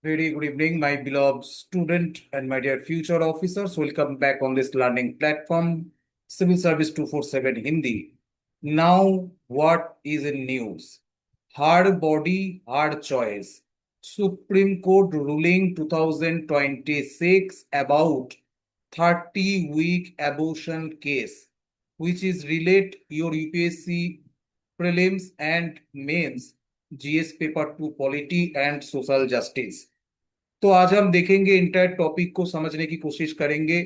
Very good evening, my beloved student and my dear future officers. Welcome back on this learning platform, Civil Service 247 Hindi. Now, what is in news? Hard body, hard choice. Supreme Court ruling 2026 about 30-week abortion case, which is relate your UPSC prelims and mains, GS paper 2 polity and social justice. तो आज हम देखेंगे entire topic को समझने की कोशिश करेंगे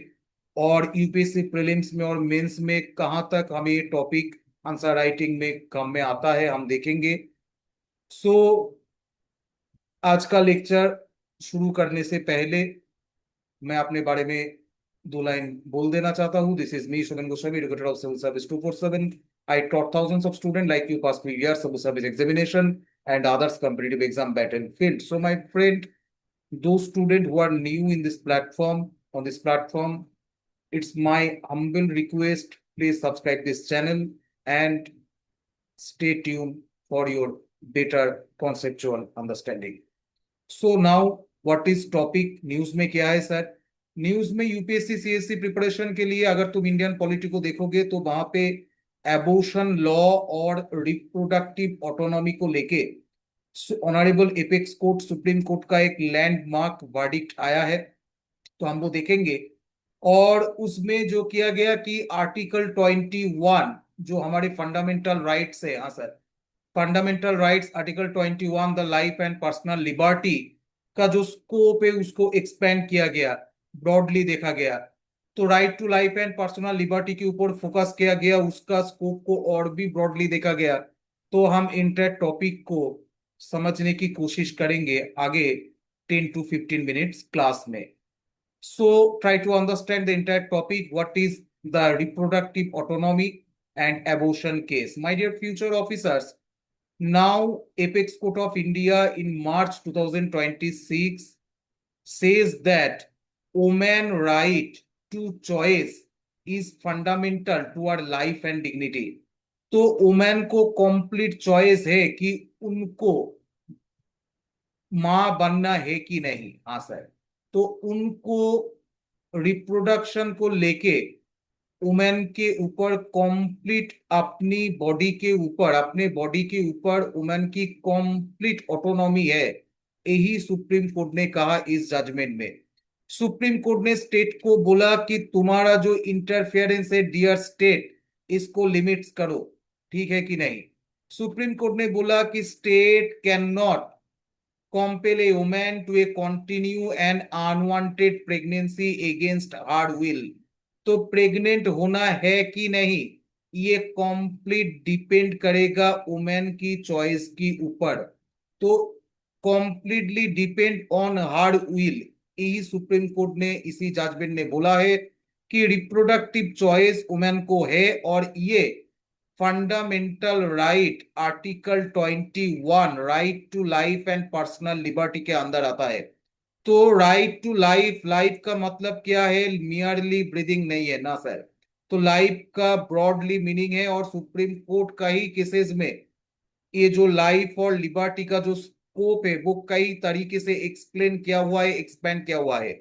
और यूपीएससी प्रीलिम्स में और मेंस में कहाँ तक हमें ये टॉपिक आंसर राइटिंग में काम में आता है हम देखेंगे। सो आज का लेक्चर शुरू करने से पहले मैं अपने बारे में दो लाइन बोल देना चाहता हूँ। This is me Shubhan Goswami, educator of civil service 247। I taught thousands of students like you past few years civil service examination and others competitive exam battlefield. So my friend, those students who are new in this platform, on this platform, it's my humble request, please subscribe this channel and stay tuned for your better conceptual understanding. So now what is topic? News में क्या है sir? News में UPSC CSC preparation के लिए अगर तुम Indian polity को देखोगे तो वहां पे एबोर्शन लॉ और रिप्रोडक्टिव ऑटोनॉमी को लेके honourable apex court supreme court का एक लैंडमार्क वर्डिक्ट आया है, तो हम वो देखेंगे। और उसमें जो किया गया कि आर्टिकल 21 जो हमारे फंडामेंटल राइट्स है, हाँ sir, fundamental rights article 21 the life and personal liberty का जो स्कोप है उसको एक्सपेंड किया गया, ब्रॉडली देखा गया। तो right to life and personal liberty के ऊपर फोकस किया गया, उसका स्कोप को और भी ब्रॉडली देखा गया। तो हम इंटर टॉपिक को समझने की कोशिश करेंगे आगे 10 to 15 मिनट्स क्लास में। So try to understand the entire topic. What is the reproductive autonomy and abortion case? My dear future officers, now Apex Court of India in March 2026 says that woman right to choice is fundamental to our life and dignity. तो women को complete choice है कि उनको मां बनना है कि नहीं, हाँ सर। तो उनको रिप्रोडक्शन को लेके वुमेन के ऊपर कंप्लीट अपनी बॉडी के ऊपर, अपने बॉडी के ऊपर वुमेन की कंप्लीट ऑटोनॉमी है, यही सुप्रीम कोर्ट ने कहा इस जजमेंट में। सुप्रीम कोर्ट ने स्टेट को बोला कि तुम्हारा जो इंटरफेरेंस है डियर स्टेट, इसको लिमिट्स करो, ठीक है कि नहीं। सुप्रीम कोर्ट ने बोला कि state can not compel a woman to a continue an unwanted pregnancy against her will। तो प्रेग्नेंट होना है कि नहीं ये कंप्लीट डिपेंड करेगा वुमेन की चॉइस की ऊपर। तो completely depend on her will, यही सुप्रीम कोर्ट ने इसी जजमेंट ने बोला है कि रिप्रोडक्टिव चॉइस वुमेन को है और ये fundamental right article 21 right to life and personal liberty के अंदर आता है। तो राइट टू लाइफ, लाइफ का मतलब क्या है? मियरली ब्रीदिंग नहीं है ना सर। तो लाइफ का ब्रॉडली मीनिंग है और सुप्रीम कोर्ट का ही केसेस में ये जो लाइफ और लिबर्टी का जो स्कोप है वो कई तरीके से एक्सप्लेन किया हुआ है, एक्सपेंड किया हुआ है।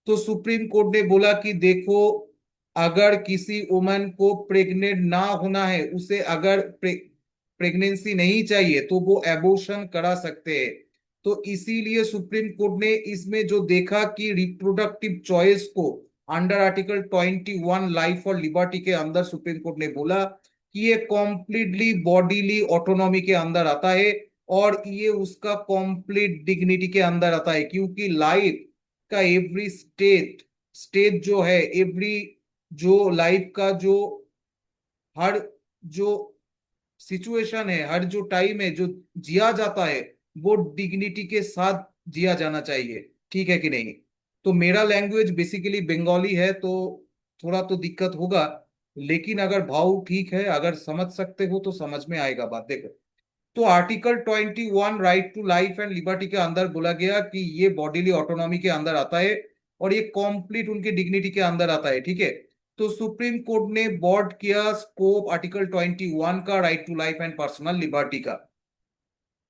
तो सुप्रीम कोर्ट ने बोला कि देखो, अगर किसी वुमन को प्रेग्नेंट ना होना है, उसे अगर प्रेगनेंसी नहीं चाहिए तो वो एबॉर्शन करा सकते हैं। तो इसीलिए सुप्रीम कोर्ट ने इसमें जो देखा कि रिप्रोडक्टिव चॉइस को अंडर आर्टिकल 21 लाइफ और लिबर्टी के अंदर सुप्रीम कोर्ट ने बोला कि ये कॉम्प्लीटली बॉडीली ऑटोनॉमी के अंदर आता है और ये उसका कॉम्प्लीट डिग्निटी के अंदर आता है, क्योंकि लाइफ का एवरी स्टेज जो है, एवरी जो लाइफ का जो हर जो सिचुएशन है, हर जो टाइम है जो जिया जाता है वो डिग्निटी के साथ जिया जाना चाहिए, ठीक है कि नहीं। तो मेरा लैंग्वेज बेसिकली बंगाली है तो थोड़ा तो दिक्कत होगा, लेकिन अगर भाव ठीक है, अगर समझ सकते हो तो समझ में आएगा बात। देखो, तो article 21 right to life and liberty के अंदर बोला गया कि ये बॉडीली ऑटोनॉमी के अंदर आता है और ये कॉम्प्लीट उनकी डिग्निटी के अंदर आता है, ठीक है। तो सुप्रीम कोर्ट ने बॉर्ड किया स्कोप आर्टिकल 21 का right to life and personal liberty का।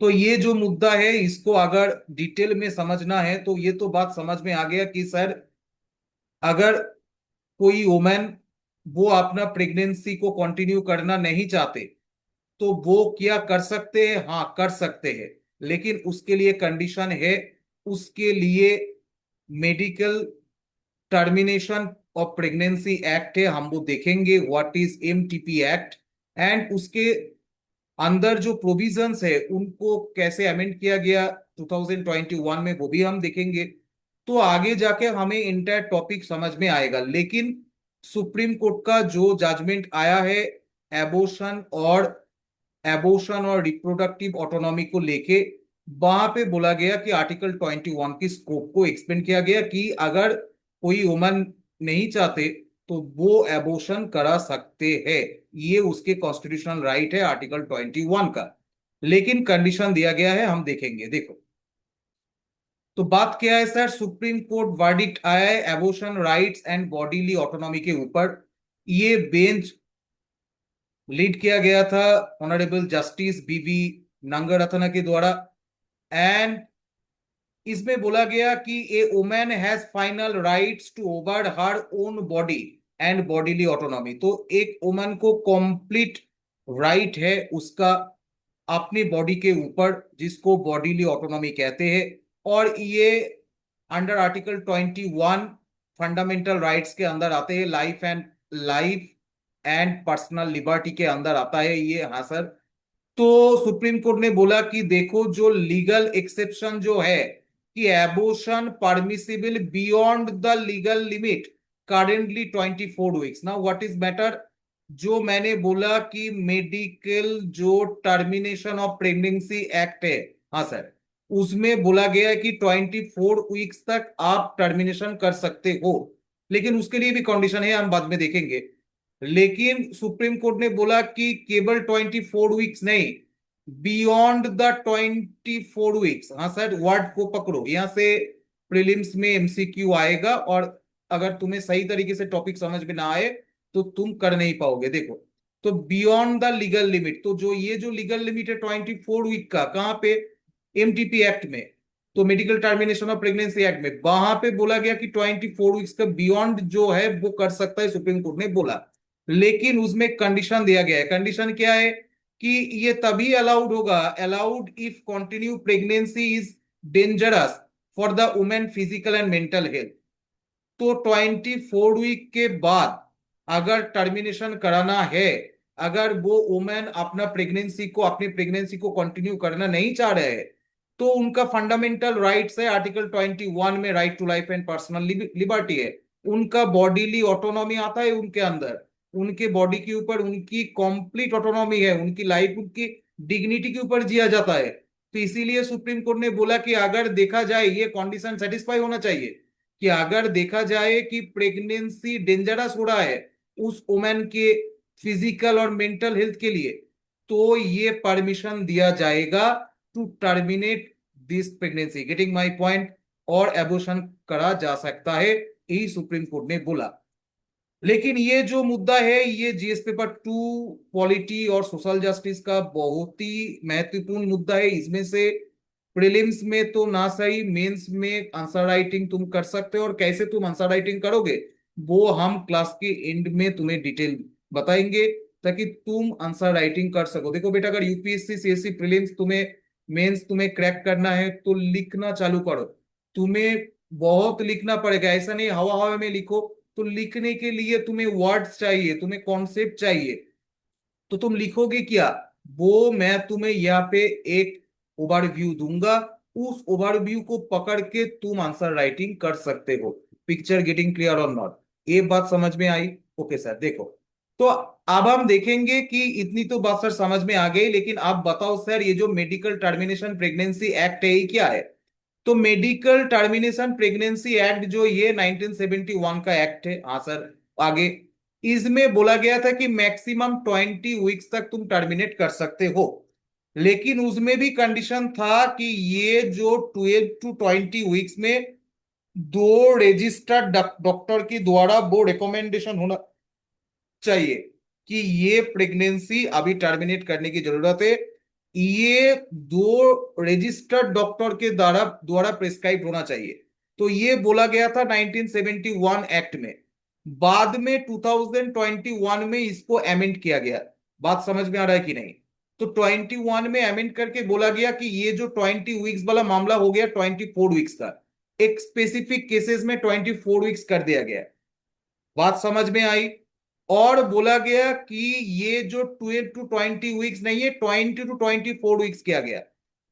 तो ये जो मुद्दा है इसको अगर डिटेल में समझना है तो ये तो बात समझ में आ गया कि सर अगर कोई वुमेन वो अपना प्रेगनेंसी को कंटिन्यू करना नहीं चाहते तो वो क्या कर सकते हैं? हाँ, कर सकते हैं, लेकिन उसके लिए कंडीशन है। उसके लिए medical termination of pregnancy act है, हम वो देखेंगे what is MTP act, and उसके अंदर जो प्रोविजंस है उनको कैसे अमेंड किया गया 2021 में वो भी हम देखेंगे। तो आगे जाके हमें इंटायर टॉपिक समझ में आएगा। लेकिन सुप्रीम कोर्ट का जो जजमेंट आया है एबोशन और रिप्रोडक्टिव ऑटोनॉमी को लेके, वहां पे बोला गया कि आर्टिकल 21 की स्कोप को एक्सपेंड किया गया कि अगर कोई वुमन नहीं चाहते तो वो एबोशन करा सकते हैं। ये उसके कॉन्स्टिट्यूशनल राइट है आर्टिकल 21 का। लेकिन कंडीशन दिया गया है, हम देखेंगे। देखो, तो बात क्या है सर, सुप्रीम कोर्ट वर्डिक्ट आया है एबोशन राइट्स एंड बॉडीली ऑटोनॉमी के ऊपर। ये बेंच लीड किया गया था ऑनरेबल जस्टिस बीवी नंगरत्न के द्वारा। एंड इसमें बोला गया कि a women has final rights to over her own body and bodily autonomy. तो एक वुमन को कंप्लीट राइट है उसका अपनी बॉडी के ऊपर, जिसको बॉडीली ऑटोनॉमी कहते हैं। और ये अंडर आर्टिकल 21 फंडामेंटल राइट्स के अंदर आते हैं। लाइफ एंड पर्सनल लिबर्टी के अंदर आता है ये। हाँ सर। तो सुप्रीम कोर्ट ने बोला कि देखो, जो लीगल एक्सेप्शन जो है कि abortion permissible beyond the legal limit currently 24 weeks. Now what is matter, जो मैंने बोला कि मेडिकल जो टर्मिनेशन ऑफ प्रेगनेंसी एक्ट है, हाँ सर, उसमें बोला गया है कि 24 वीक्स तक आप टर्मिनेशन कर सकते हो। लेकिन उसके लिए भी कंडीशन है, हम बाद में देखेंगे। लेकिन सुप्रीम कोर्ट ने बोला कि केवल 24 वीक्स नहीं, बियॉन्ड द 24 वीक्स। हाँ सर, वर्ड को पकड़ो, यहां से प्रीलिम्स में एमसीक्यू आएगा, और अगर तुम्हें सही तरीके से टॉपिक समझ में ना आए तो तुम कर नहीं पाओगे। देखो, तो बियॉन्ड द लीगल लिमिट, तो जो ये जो लीगल लिमिट है 24 वीक का, कहाँ पे? एमटीपी एक्ट में। तो medical termination of pregnancy act में वहां पे बोला गया कि 24 वीक्स का बियॉन्ड जो है वो कर सकता है, सुप्रीम कोर्ट ने बोला। लेकिन उसमें कंडीशन दिया गया है। कंडीशन क्या है कि ये तभी अलाउड होगा, allowed if continue pregnancy is dangerous for the women physical and mental health. तो 24 वीक के बाद अगर टर्मिनेशन कराना है, अगर वो वुमेन अपनी प्रेगनेंसी को कंटिन्यू करना नहीं चाह रहे हैं, तो उनका फंडामेंटल राइट्स है आर्टिकल 21 में, right to life and personal liberty है। उनका बॉडीली ऑटोनॉमी आता है उनके अंदर, उनके बॉडी के ऊपर उनकी कंप्लीट ऑटोनॉमी है, उनकी लाइफ उनकी डिग्निटी के ऊपर जिया जाता है। तो इसीलिए सुप्रीम कोर्ट ने बोला कि अगर देखा जाए, ये कंडीशन सेटिस्फाई होना चाहिए कि अगर देखा जाए कि प्रेगनेंसी डेंजरस हो रहा है उस वुमेन के फिजिकल और मेंटल हेल्थ के लिए, तो ये परमिशन दिया जाएगा to terminate this pregnancy, getting my point, और एबॉर्शन करा जा सकता है, यही सुप्रीम कोर्ट ने बोला। लेकिन ये जो मुद्दा है ये जीएस पेपर 2 पॉलिटी और सोशल जस्टिस का बहुत ही महत्वपूर्ण मुद्दा है। इसमें से प्रीलिम्स में तो ना सही, मेंस में आंसर राइटिंग तुम कर सकते हो, और कैसे तुम आंसर राइटिंग करोगे वो हम क्लास के एंड में तुम्हें डिटेल बताएंगे, ताकि तुम आंसर राइटिंग कर सको। देखो बेटा, अगर यूपीएससी सीएससी प्रीलिम्स तुम्हें, मेंस तुम्हें क्रैक करना है तो लिखना चालू करो। तुम्हें बहुत लिखना पड़ेगा, ऐसा नहीं हवा हवा में लिखो। तो लिखने के लिए तुम्हें वर्ड्स चाहिए, तुम्हें कॉन्सेप्ट चाहिए। तो तुम लिखोगे क्या, वो मैं तुम्हें यहाँ पे एक ओवरव्यू दूंगा, उस ओवरव्यू को पकड़ के तुम आंसर राइटिंग कर सकते हो। पिक्चर गेटिंग क्लियर और नॉट? ये बात समझ में आई? Okay sir. देखो, तो अब हम देखेंगे कि इतनी तो बात सर समझ में आ गई, लेकिन आप बताओ सर, ये जो मेडिकल टर्मिनेशन प्रेगनेंसी एक्ट है ये क्या है? तो मेडिकल टर्मिनेशन प्रेगनेंसी एक्ट जो ये 1971 का एक्ट है, हाँ सर। आगे इसमें बोला गया था कि मैक्सिमम 20 वीक्स तक तुम टर्मिनेट कर सकते हो। लेकिन उसमें भी कंडीशन था कि ये जो 12 to 20 वीक्स में दो रजिस्टर्ड डॉक्टर के द्वारा वो रिकमेंडेशन होना चाहिए कि ये प्रेगनेंसी अभी टर्मिनेट करने की जरूरत है। ये दो रजिस्टर्ड डॉक्टर के द्वारा द्वारा प्रिस्क्राइब होना चाहिए। तो ये बोला गया था 1971 एक्ट में। बाद में 2021 में इसको अमेंड किया गया। बात समझ में आ रहा है कि नहीं? तो 21 में अमेंड करके बोला गया कि ये जो 20 वीक्स वाला मामला हो गया 24 वीक्स का, एक स्पेसिफिक केसेस में 24 वीक्स कर दिया गया। बात समझ में आई? और बोला गया कि ये जो 12 to 20 वीक्स नहीं है, 20 to 24 वीक्स किया गया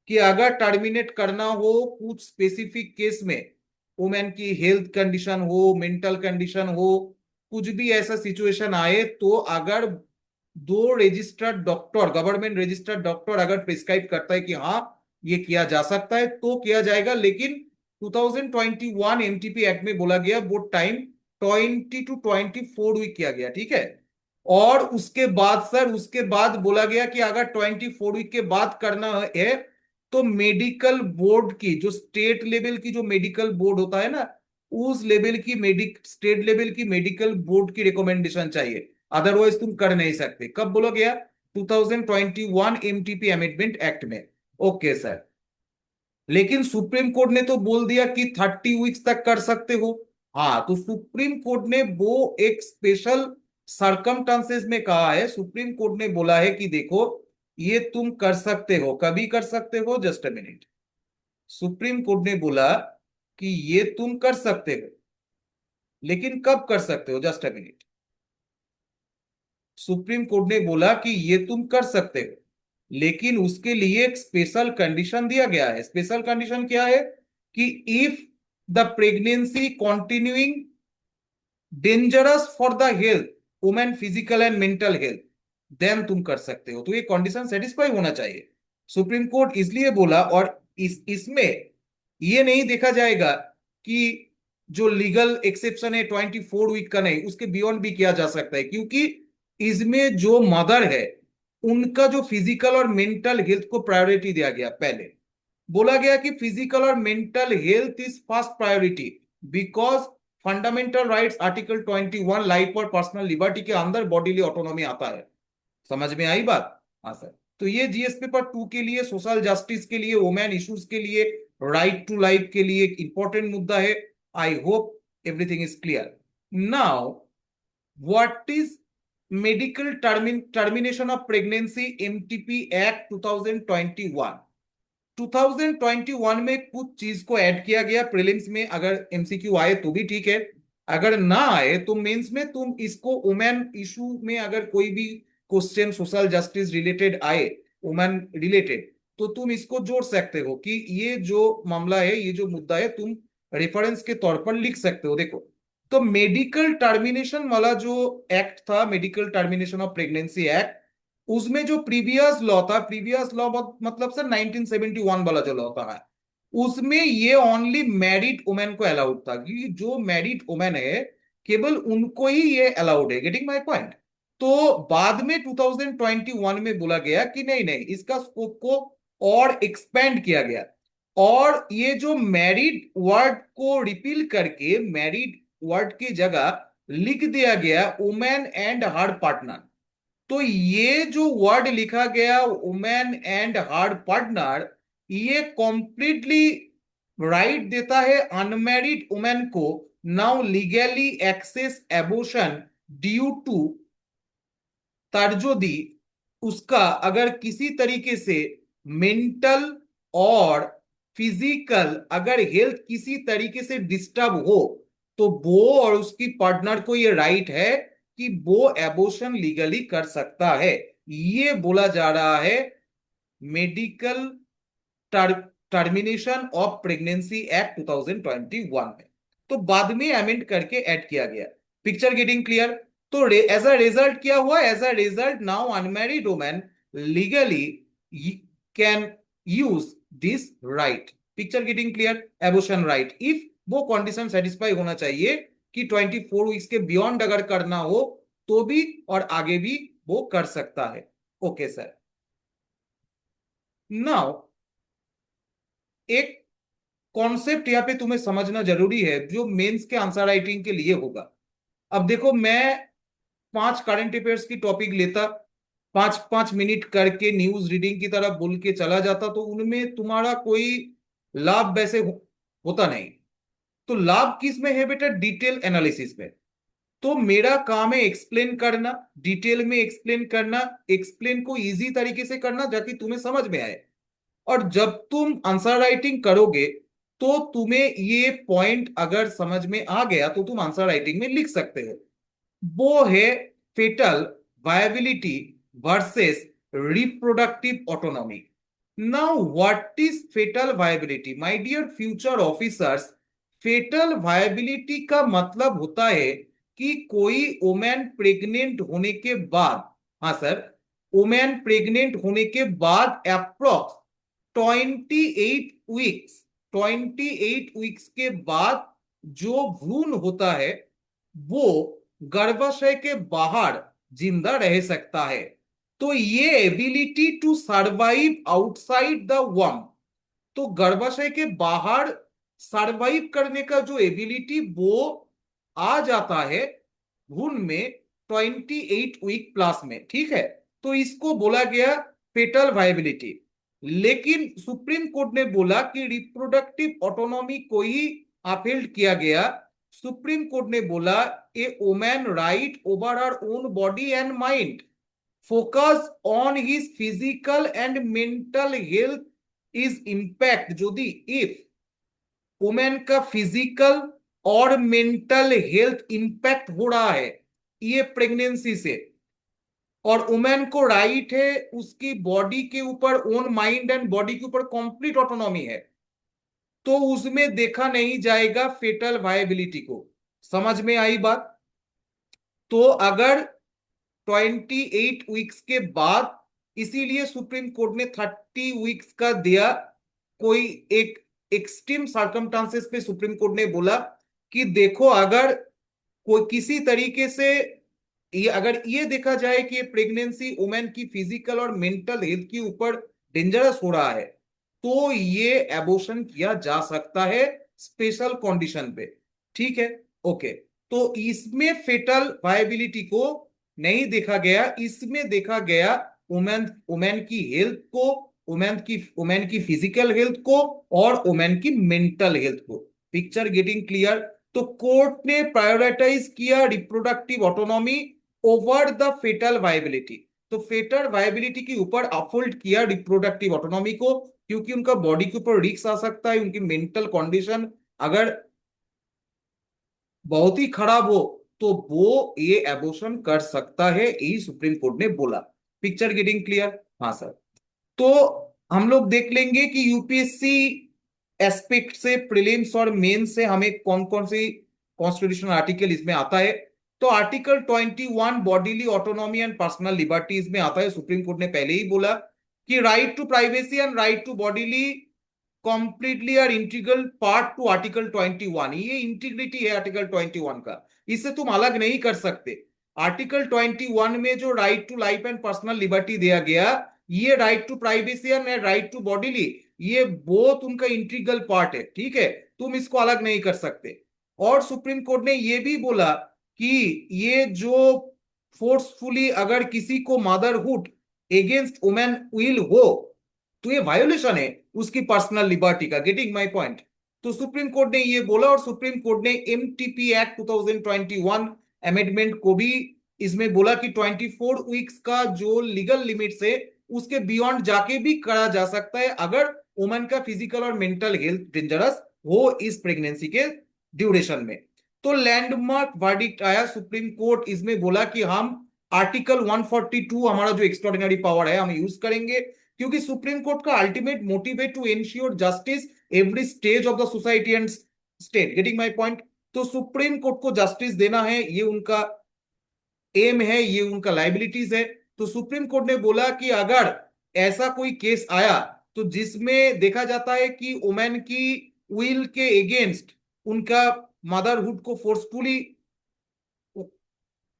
कि अगर टर्मिनेट करना हो कुछ स्पेसिफिक केस में, वुमेन की हेल्थ कंडीशन हो, मेंटल कंडीशन हो, कुछ भी ऐसा सिचुएशन आए, तो अगर दो registered doctor, government registered doctor अगर प्रिस्क्राइब करता है कि हाँ ये किया जा सकता है तो किया जाएगा। लेकिन 2021 एमटीपी एक्ट में बोला गया वो टाइम 20 to 24 वीक किया गया, ठीक है। और उसके बाद सर, उसके बाद बोला गया कि अगर 24 वीक के बाद करना है तो मेडिकल बोर्ड की, जो स्टेट लेवल की जो मेडिकल बोर्ड होता है ना, उस लेवल की स्टेट लेवल की मेडिकल बोर्ड की रिकमेंडेशन चाहिए, अदरवाइज तुम कर नहीं सकते। कब बोला गया? 2021 एमटीपी अमेंडमेंट एक्ट में। Okay sir. लेकिन सुप्रीम कोर्ट ने तो बोल दिया कि 30 वीक्स तक कर सकते हो। हाँ, तो सुप्रीम कोर्ट ने वो एक स्पेशल सरकमस्टांसेस में कहा है, सुप्रीम कोर्ट ने बोला है कि देखो ये तुम कर सकते हो, कभी कर सकते हो, just a minute. Supreme court ने बोला कि ये तुम कर सकते हो, लेकिन कब कर सकते हो, just a minute. Supreme court ने बोला कि ये तुम कर सकते हो, लेकिन उसके लिए एक स्पेशल कंडीशन दिया गया है। स्पेशल कंडीशन क्या है? कि if the pregnancy continuing dangerous for the health, women physical and mental health, then तुम कर सकते हो। तो ये कंडीशन सेटिस्फाई होना चाहिए। सुप्रीम कोर्ट इसलिए बोला। और इसमें ये नहीं देखा जाएगा कि जो लीगल एक्सेप्शन है 24 वीक का, नहीं, उसके बियॉन्ड भी किया जा सकता है, क्योंकि इसमें जो मदर है उनका जो फिजिकल और मेंटल हेल्थ को प्रायोरिटी दिया गया। पहले बोला गया कि फिजिकल और mental health is first priority, because fundamental rights article 21 life और पर्सनल लिबर्टी के अंदर बॉडीली ऑटोनॉमी आता है। समझ में आई बात? हाँ सर। तो ये जीएस पेपर 2 के लिए, सोशल जस्टिस के लिए, वुमेन इश्यूज के लिए, राइट टू लाइफ के लिए एक इंपॉर्टेंट मुद्दा है। I hope everything is clear now. What is medical termination of pregnancy MTP act 2021? 2021 में कुछ चीज को ऐड किया गया प्रीलिम्स में। अगर एमसीक्यू आए तो भी ठीक है, अगर ना आए तो मेंस में तुम इसको वुमेन इशू में अगर कोई भी क्वेश्चन सोशल जस्टिस रिलेटेड आए, वुमेन रिलेटेड, तो तुम इसको जोड़ सकते हो कि ये जो मामला है, ये जो मुद्दा है, तुम रेफरेंस के तौर पर लिख सकते हो। देखो, तो मेडिकल टर्मिनेशन वाला जो एक्ट था, medical termination of pregnancy act, उसमें जो प्रीवियस लॉ था, प्रीवियस लॉ मतलब सर 1971 वाला जो लॉ था, उसमें ये ओनली मैरिड वुमेन को अलाउड था, कि जो मैरिड वुमेन है केवल उनको ही ये अलाउड है। Getting my point? तो बाद में 2021 में बोला गया कि नहीं नहीं, इसका स्कोप को और एक्सपेंड किया गया, और ये जो मैरिड वर्ड को रिपील करके मैरिड वर्ड की जगह लिख दिया गया वुमेन एंड हर पार्टनर। तो ये जो वर्ड लिखा गया वुमेन एंड हर पार्टनर, ये कॉम्प्लीटली राइट देता है अनमैरिड वुमेन को now legally access abortion due to तर्जोदी, उसका अगर किसी तरीके से मेंटल और फिजिकल अगर हेल्थ किसी तरीके से डिस्टर्ब हो, तो वो और उसकी पार्टनर को ये राइट है कि वो एबॉर्शन लीगली कर सकता है। ये बोला जा रहा है medical termination of pregnancy act 2021 में। तो बाद में अमेंड करके ऐड किया गया। Picture getting clear? तो एज अ रिजल्ट क्या हुआ? As a result now unmarried women legally can use this right. Picture getting clear? Abortion right, if वो कंडीशन सेटिस्फाई होना चाहिए कि 24 वीक्स के बियॉन्ड अगर करना हो तो भी और आगे भी वो कर सकता है। Okay sir. नाउ एक कॉन्सेप्ट यहाँ पे तुम्हें समझना जरूरी है जो मेंस के आंसर राइटिंग के लिए होगा। अब देखो, मैं 5 करंट अफेयर्स की टॉपिक लेता, पांच पांच मिनट करके न्यूज रीडिंग की तरह बोल के चला जाता, तो उनमें तुम्हारा कोई लाभ वैसे होता नहीं। तो लाभ किस में है बेटा? डिटेल एनालिसिस में। तो मेरा काम है एक्सप्लेन करना, डिटेल में एक्सप्लेन करना, एक्सप्लेन को इजी तरीके से करना ताकि तुम्हें समझ में आए। और जब तुम आंसर राइटिंग करोगे तो तुम्हें ये पॉइंट अगर समझ में आ गया तो तुम आंसर राइटिंग में लिख सकते हो। वो है fetal viability versus reproductive autonomy. Now what is fetal viability my dear future officers? Fetal viability का मतलब होता है कि कोई वुमेन प्रेग्नेंट होने के बाद, हाँ सर, वुमेन प्रेग्नेंट होने के बाद अप्रोक्स 28 वीक्स, 28 वीक्स के बाद जो भ्रूण होता है वो गर्भाशय के बाहर जिंदा रह सकता है। तो ये ability to survive outside the womb, तो गर्भाशय के बाहर सरवाइव करने का जो एबिलिटी वो आ जाता है भ्रूण में 28 वीक प्लस में, ठीक है। तो इसको बोला गया फेटल वायबिलिटी। लेकिन सुप्रीम कोर्ट ने बोला कि रिप्रोडक्टिव ऑटोनॉमी को ही अपहेल्ड किया गया। सुप्रीम कोर्ट ने बोला a woman right over her own body and mind, focus on his physical and mental health is impact যদি इफ वुमेन का फिजिकल और मेंटल हेल्थ इंपैक्ट हो रहा है ये प्रेगनेंसी से, और वुमेन को राइट है उसकी बॉडी के ऊपर, ओन माइंड एंड बॉडी के ऊपर कंप्लीट ऑटोनॉमी है, तो उसमें देखा नहीं जाएगा फेटल वायबिलिटी को। समझ में आई बात? तो अगर 28 वीक्स के बाद, इसीलिए सुप्रीम कोर्ट ने 30 वीक्स का दिया। कोई एक एक्सट्रीम सर्कमस्टांसेस पे सुप्रीम कोर्ट ने बोला कि देखो अगर कोई किसी तरीके से ये अगर ये देखा जाए कि ये प्रेगनेंसी वुमेन की फिजिकल और मेंटल हेल्थ के ऊपर डेंजरस हो रहा है तो ये एबॉर्शन किया जा सकता है स्पेशल कंडीशन पे, ठीक है। ओके, तो इसमें फेटल वायबिलिटी को नहीं देखा गया, इसमें देखा गया वुमेन वुमेन की हेल्थ को, वुमेन की फिजिकल हेल्थ को और वुमेन की मेंटल हेल्थ को। Picture getting clear? तो कोर्ट ने प्रायोरिटाइज किया reproductive autonomy over the fetal viability. तो फेटल वायबिलिटी के ऊपर अपहोल्ड किया रिप्रोडक्टिव ऑटोनॉमी को, क्योंकि उनका बॉडी के ऊपर रिस्क आ सकता है, उनकी मेंटल कंडीशन अगर बहुत ही खराब हो तो वो ये एबॉर्शन कर सकता है, यही सुप्रीम कोर्ट ने बोला। Picture getting clear? हाँ सर। तो हम लोग देख लेंगे कि यूपीएससी एस्पेक्ट से, प्रीलिम्स और मेंस से हमें कौन कौन सी कॉन्स्टिट्यूशनल आर्टिकल इसमें आता है। तो article 21 bodily autonomy and personal liberties में आता है। सुप्रीम कोर्ट ने पहले ही बोला कि right to privacy and right to bodily completely और इंटीग्रल पार्ट टू आर्टिकल 21, ये इंटीग्रिटी है आर्टिकल 21 का, इससे तुम अलग नहीं कर सकते। आर्टिकल 21 में जो right to life and personal liberty दिया गया, ये right to privacy and right to bodily, ये बोथ उनका इंटीग्रल पार्ट है, ठीक है। तुम इसको अलग नहीं कर सकते। और सुप्रीम कोर्ट ने ये भी बोला कि ये जो फोर्सफुली अगर किसी को मदरहुड एगेंस्ट वुमेन विल हो तो ये वायोलेशन है उसकी पर्सनल लिबर्टी का। Getting my point? तो सुप्रीम कोर्ट ने ये बोला, और सुप्रीम कोर्ट ने एमटीपी एक्ट 2021 अमेंडमेंट को भी इसमें बोला कि 24 वीक्स का जो लीगल लिमिट्स है उसके बियॉन्ड जाके भी करा जा सकता है अगर वुमन का फिजिकल और मेंटल हेल्थ डेंजरस हो इस प्रेगनेंसी के ड्यूरेशन में। तो लैंडमार्क वर्डिक्ट आया सुप्रीम कोर्ट इसमें बोला कि हम आर्टिकल 142 हमारा जो एक्स्ट्राऑर्डिनरी पावर है हम यूज करेंगे, क्योंकि सुप्रीम कोर्ट का अल्टीमेट मोटिव है to ensure justice every stage of the society and state. Getting my point? तो सुप्रीम कोर्ट को जस्टिस देना है, ये उनका एम है, ये उनका लाइबिलिटीज है। तो सुप्रीम कोर्ट ने बोला कि अगर ऐसा कोई केस आया तो जिसमें देखा जाता है कि वुमेन की विल के अगेंस्ट उनका मदरहुड को फोर्सफुली,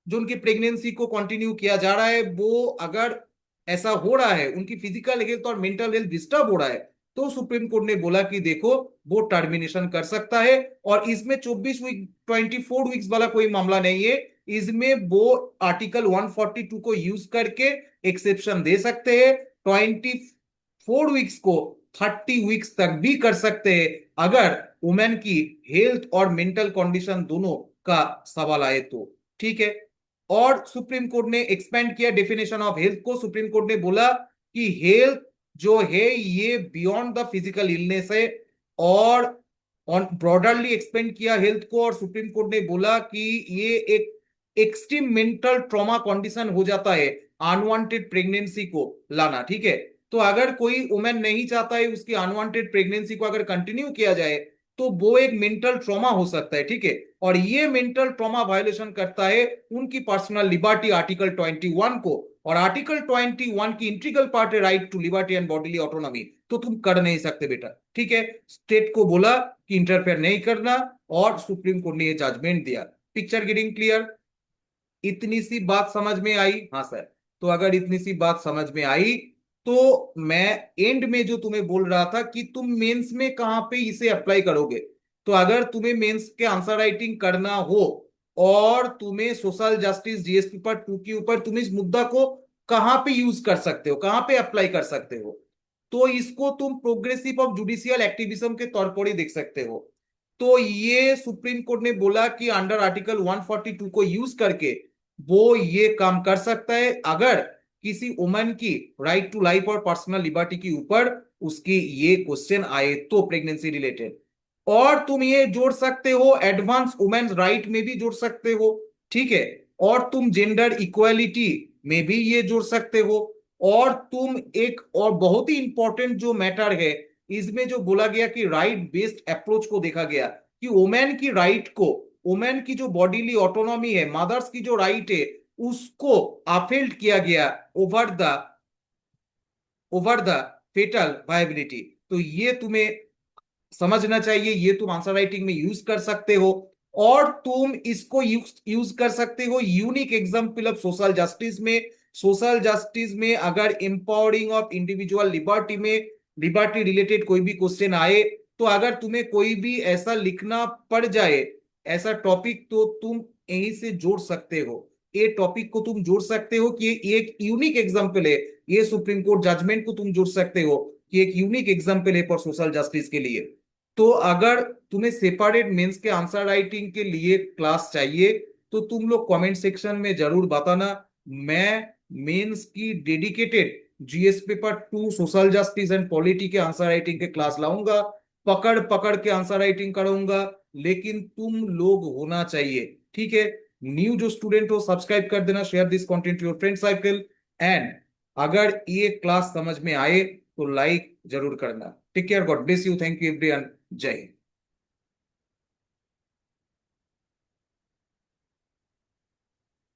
जो उनकी प्रेगनेंसी को कंटिन्यू किया जा रहा है, वो अगर ऐसा हो रहा है, उनकी फिजिकल हेल्थ और मेंटल हेल्थ डिस्टर्ब हो रहा है, तो सुप्रीम कोर्ट ने बोला कि देखो वो टर्मिनेशन कर सकता है। और इसमें 24 वीक 24 वीक्स वाला कोई मामला नहीं है, इसमें वो आर्टिकल 142 को यूज करके एक्सेप्शन दे सकते हैं, 24 वीक्स को 30 वीक्स तक भी कर सकते हैं अगर वुमेन की हेल्थ और मेंटल कंडीशन दोनों का सवाल आए तो। ठीक है। और सुप्रीम कोर्ट ने एक्सपेंड किया डेफिनेशन ऑफ हेल्थ को। सुप्रीम कोर्ट ने बोला कि हेल्थ जो है ये बियॉन्ड द फिजिकल इलनेस है, और ऑन ब्रॉडरली एक्सपेंड किया हेल्थ को। और सुप्रीम कोर्ट ने बोला कि ये एक एक्सट्रीम मेंटल ट्रॉमा कंडीशन हो जाता है अनवांटेड प्रेगनेंसी को लाना। ठीक है। तो अगर कोई वुमेन नहीं चाहता है उसकी अनवांटेड प्रेगनेंसी को अगर कंटिन्यू किया जाए तो वो एक मेंटल ट्रॉमा हो सकता है। ठीक है। और ये मेंटल ट्रॉमा वायोलेशन करता है उनकी पर्सनल लिबर्टी आर्टिकल 21 को। और आर्टिकल 21 की इंटीग्रल पार्ट है right to liberty and bodily autonomy. तो तुम कर नहीं सकते बेटा। ठीक है। स्टेट को बोला कि इंटरफेयर नहीं करना, और सुप्रीम कोर्ट ने ये जजमेंट दिया। Picture getting clear? इतनी सी बात समझ में आई? हाँ सर। तो अगर इतनी सी बात समझ में आई तो मैं एंड में जो तुम्हें बोल रहा था कि तुम मेंस में कहां पे इसे अप्लाई करोगे, तो अगर तुम्हें मेंस के आंसर राइटिंग करना हो और तुम्हें सोशल जस्टिस जीएस पेपर 2 के ऊपर तुम इस मुद्दा को कहां पे यूज कर सकते हो, कहां पे अप्लाई कर सकते हो, तो इसको तुम प्रोग्रेसिव ऑफ जुडिशियल एक्टिविज्म के तौर पर ही देख सकते हो। तो ये सुप्रीम कोर्ट ने बोला कि अंडर आर्टिकल 142 को यूज करके वो ये काम कर सकता है अगर किसी वुमन की राइट टू लाइफ और पर्सनल लिबर्टी के ऊपर उसकी ये क्वेश्चन आए तो प्रेगनेंसी रिलेटेड। और तुम ये जोड़ सकते हो एडवांस वुमेन्स राइट में भी जोड़ सकते हो। ठीक है। और तुम जेंडर इक्वालिटी में भी ये जोड़ सकते हो। और तुम एक और बहुत ही इंपॉर्टेंट जो मैटर है इसमें जो बोला गया कि राइट बेस्ड अप्रोच को देखा गया कि वुमेन की राइट को, वुमेन की जो बॉडीली ऑटोनॉमी है, मदर्स की जो राइट है, उसको अपहेल्ड किया गया ओवर द फेटल वायबिलिटी। तो ये तुम्हें समझना चाहिए, ये तुम आंसर राइटिंग में यूज कर सकते हो। और तुम इसको यूज कर सकते हो unique example of social justice में। सोशल जस्टिस में अगर एम्पावरिंग ऑफ इंडिविजुअल लिबर्टी में लिबर्टी रिलेटेड कोई भी क्वेश्चन आए, तो अगर तुम्हें कोई भी ऐसा लिखना पड़ जाए ऐसा टॉपिक, तो तुम यहीं से जोड़ सकते हो, ये टॉपिक को तुम जोड़ सकते हो कि ये एक यूनिक एग्जाम्पल है। ये सुप्रीम कोर्ट जजमेंट को तुम जोड़ सकते हो कि एक यूनिक एग्जाम्पल है फॉर सोशल जस्टिस के लिए। तो अगर तुम्हें सेपरेट मेंस के आंसर राइटिंग के लिए क्लास चाहिए तो तुम लोग कमेंट सेक्शन में जरूर बताना। मैं मेंस की dedicated GS paper 2 social justice and polity के आंसर राइटिंग के क्लास लाऊंगा, पकड़ पकड़ के आंसर राइटिंग कराऊंगा, लेकिन तुम लोग होना चाहिए। ठीक है। न्यू जो स्टूडेंट हो सब्सक्राइब कर देना, share this content to your friend circle, and अगर ये क्लास समझ में आए तो लाइक जरूर करना। Take care, god bless you, thank you everyone, जय हिंद।